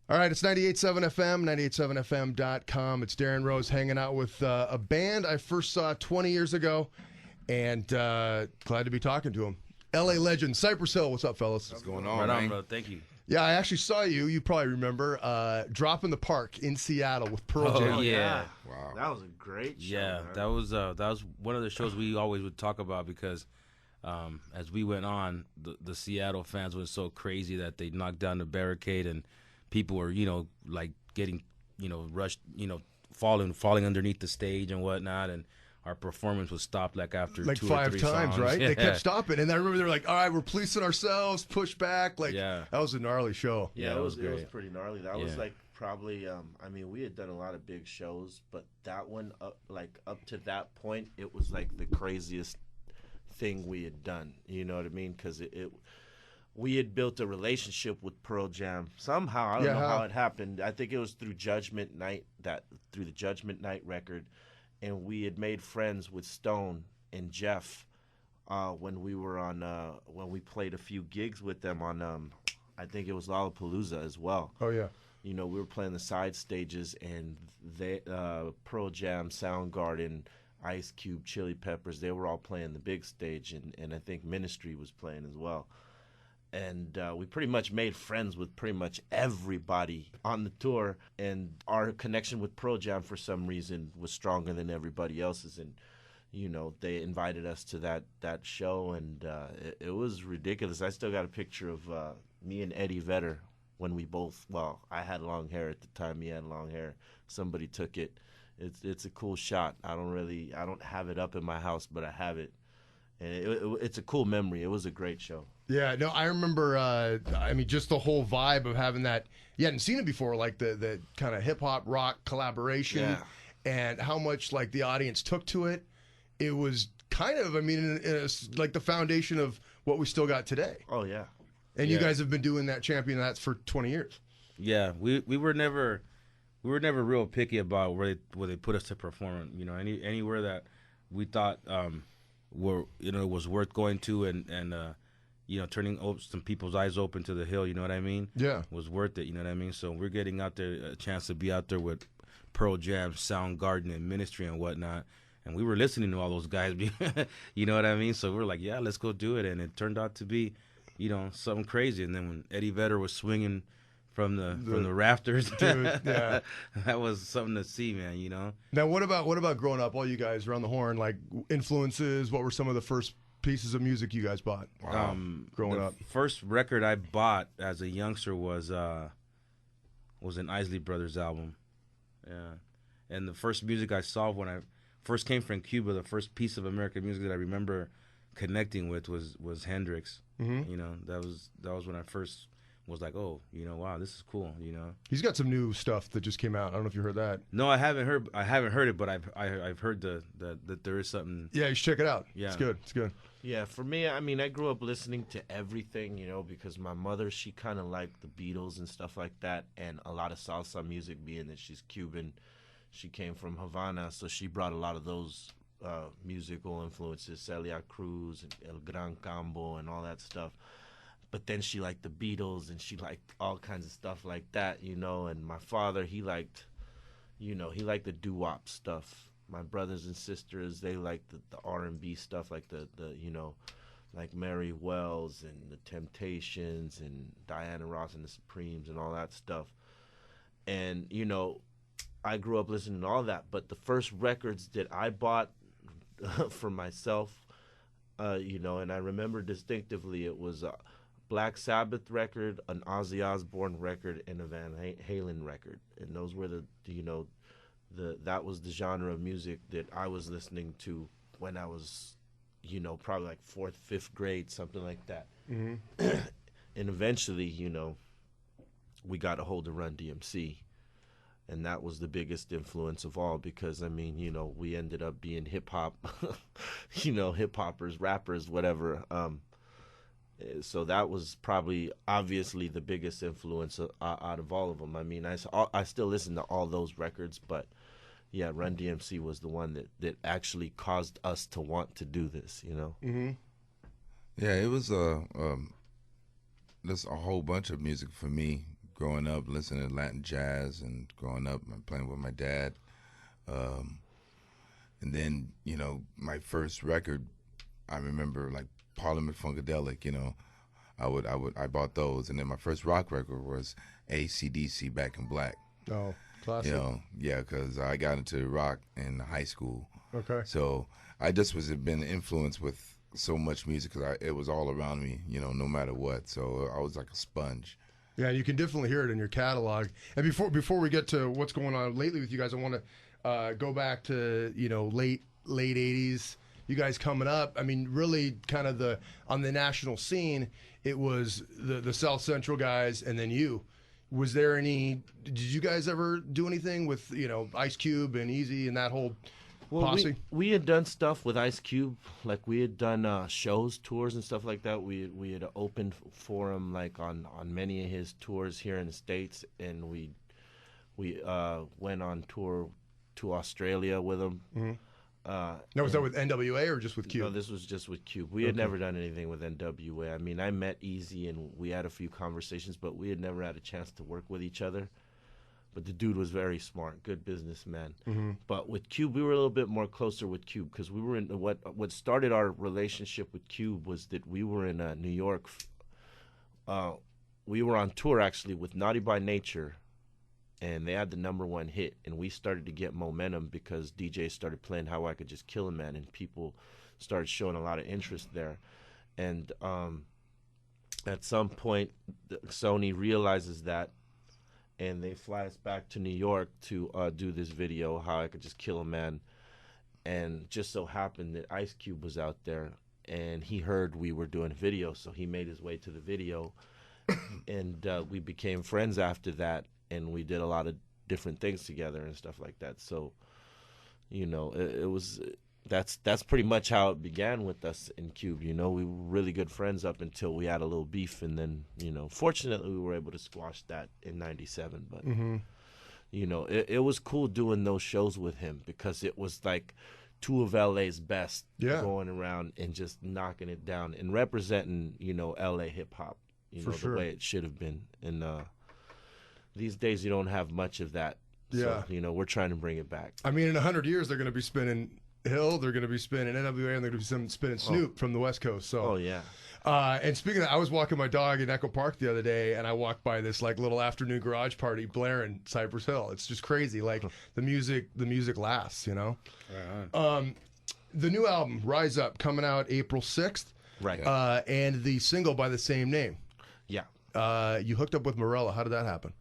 All right, it's 98.7 FM, 98.7fm.com. It's Darren Rose hanging out with a band I first saw 20 years ago, and glad to be talking to him. LA legend, Cypress Hill. What's up, fellas? What's going on, Right man? on, bro. Thank you. Yeah, I actually saw you. You probably remember Drop in the Park in Seattle with Pearl Oh, Jam. yeah. Wow. That was a great show. Yeah, man. that was one of the shows we always would talk about because as we went on, the Seattle fans were so crazy that they knocked down the barricade and people were, like getting, rushed, falling underneath the stage and whatnot, and our performance was stopped like after Like two or five three times, songs. right? Yeah. They kept stopping, and I remember they were like, "All right, we're policing ourselves, push back." Like Yeah. that was a gnarly show. Yeah, it was great. pretty gnarly. That was Yeah. like probably we had done a lot of big shows, but that one up to that point, it was like the craziest thing we had done. You know what I mean? Because we had built a relationship with Pearl Jam somehow. I don't know how it happened. I think it was through Judgment Night, through the Judgment Night record, and we had made friends with Stone and Jeff when we were on when we played a few gigs with them on I think it was Lollapalooza as well. Oh yeah. We were playing the side stages, and they Pearl Jam, Soundgarden, Ice Cube, Chili Peppers, they were all playing the big stage, and I think Ministry was playing as well. And we pretty much made friends with pretty much everybody on the tour, and our connection with Pearl Jam for some reason was stronger than everybody else's, and they invited us to that show, and it was ridiculous. I still got a picture of me and Eddie Vedder when we both, I had long hair at the time, he had long hair. Somebody took it. It's a cool shot. I don't have it up in my house, but I have it. And it's a cool memory. It was a great show. Yeah, no, I remember, just the whole vibe of having that. You hadn't seen it before, like the kind of hip-hop rock collaboration and how much, like, the audience took to it. It was kind of, like the foundation of what we still got today. Oh, yeah. And you guys have been doing that, champion that for 20 years. Yeah, we were never real picky about where they put us to perform. Anywhere that we thought it was worth going to and turning some people's eyes open to the hill. You know what I mean? Yeah, was worth it. You know what I mean? So we're getting out there a chance to be out there with Pearl Jam, Soundgarden, and Ministry and whatnot. And we were listening to all those guys. You know what I mean? So we're like, yeah, let's go do it. And it turned out to be, something crazy. And then when Eddie Vedder was swinging from the rafters, dude, yeah, that was something to see, man. Now, what about growing up? All you guys around the horn, like influences. What were some of the first pieces of music you guys bought growing up? First record I bought as a youngster was an Isley Brothers album. Yeah, and the first music I saw when I first came from Cuba, the first piece of American music that I remember connecting with was Hendrix. Mm-hmm. That was when I first was like, oh, wow, this is cool. He's got some new stuff that just came out. I don't know if you heard that. No, I haven't heard it, but I've heard that there is something. Yeah, you should check it out. Yeah, it's good. Yeah, for me, I grew up listening to everything, because my mother, she kind of liked the Beatles and stuff like that, and a lot of salsa music, being that she's Cuban. She came from Havana, so she brought a lot of those musical influences, Celia Cruz and El Gran Combo and all that stuff. But then she liked the Beatles, and she liked all kinds of stuff like that, and my father, he liked the doo-wop stuff. My brothers and sisters, they liked the R&B stuff, like the like Mary Wells and the Temptations and Diana Ross and the Supremes and all that stuff. And, I grew up listening to all that, but the first records that I bought for myself, and I remember distinctively, it was a Black Sabbath record, an Ozzy Osbourne record, and a Van Halen record. And those were that was the genre of music that I was listening to when I was, probably like 4th, 5th grade, something like that. Mm-hmm. And eventually, we got a hold of Run DMC. And that was the biggest influence of all because, we ended up being hip-hop, hip-hoppers, rappers, whatever. So that was probably obviously the biggest influence out of all of them. I still listen to all those records, but yeah, Run DMC was the one that actually caused us to want to do this, Mm-hmm. Yeah, it was there's a whole bunch of music for me growing up listening to Latin jazz and growing up and playing with my dad. And then, you know, my first record, I remember like Parliament Funkadelic, you know, I bought those. And then my first rock record was AC/DC Back in Black. Oh, classic. You know, yeah, because I got into rock in high school. Okay. So I just been influenced with so much music because it was all around me, you know, no matter what. So I was like a sponge. Yeah, you can definitely hear it in your catalog. And before we get to what's going on lately with you guys, I want to go back to, you know, late 80s. You guys coming up. I mean, really kind of on the national scene, it was the South Central guys and then you. Was there did you guys ever do anything with, you know, Ice Cube and Easy and that whole posse? We had done stuff with Ice Cube, like we had done shows, tours, and stuff like that. We had opened for him like on many of his tours here in the States, and we went on tour to Australia with him. Mm-hmm. Now, was that with NWA or just with Cube? No, this was just with Cube. We had never done anything with NWA. I mean, I met Easy and we had a few conversations, but we had never had a chance to work with each other. But the dude was very smart, good businessman. Mm-hmm. But with Cube, we were a little bit more closer with Cube because we were in what started our relationship with Cube was that we were in New York. We were on tour actually with Naughty by Nature, and they had the #1 hit, and we started to get momentum because DJs started playing How I Could Just Kill a Man, and people started showing a lot of interest there. And at some point, Sony realizes that, and they fly us back to New York to do this video, How I Could Just Kill a Man. And just so happened that Ice Cube was out there, and he heard we were doing a video, so he made his way to the video, and we became friends after that. And we did a lot of different things together and stuff like that. So, you know, that's pretty much how it began with us in Cube. You know, we were really good friends up until we had a little beef, and then, you know, fortunately we were able to squash that in '97. But you know, it was cool doing those shows with him because it was like two of LA's best going around and just knocking it down and representing, you know, LA hip hop, you know, the way it should have been. And these days, you don't have much of that. Yeah. So, you know, we're trying to bring it back. I mean, in 100 years, they're going to be spinning Hill, they're going to be spinning NWA, and they're going to be spinning Snoop from the West Coast. So. Oh, yeah. And speaking of that, I was walking my dog in Echo Park the other day, and I walked by this like little afternoon garage party blaring Cypress Hill. It's just crazy. Like the music lasts, you know. Right. The new album, Rise Up, coming out April 6th. Right. And the single by the same name. Yeah. You hooked up with Morella. How did that happen?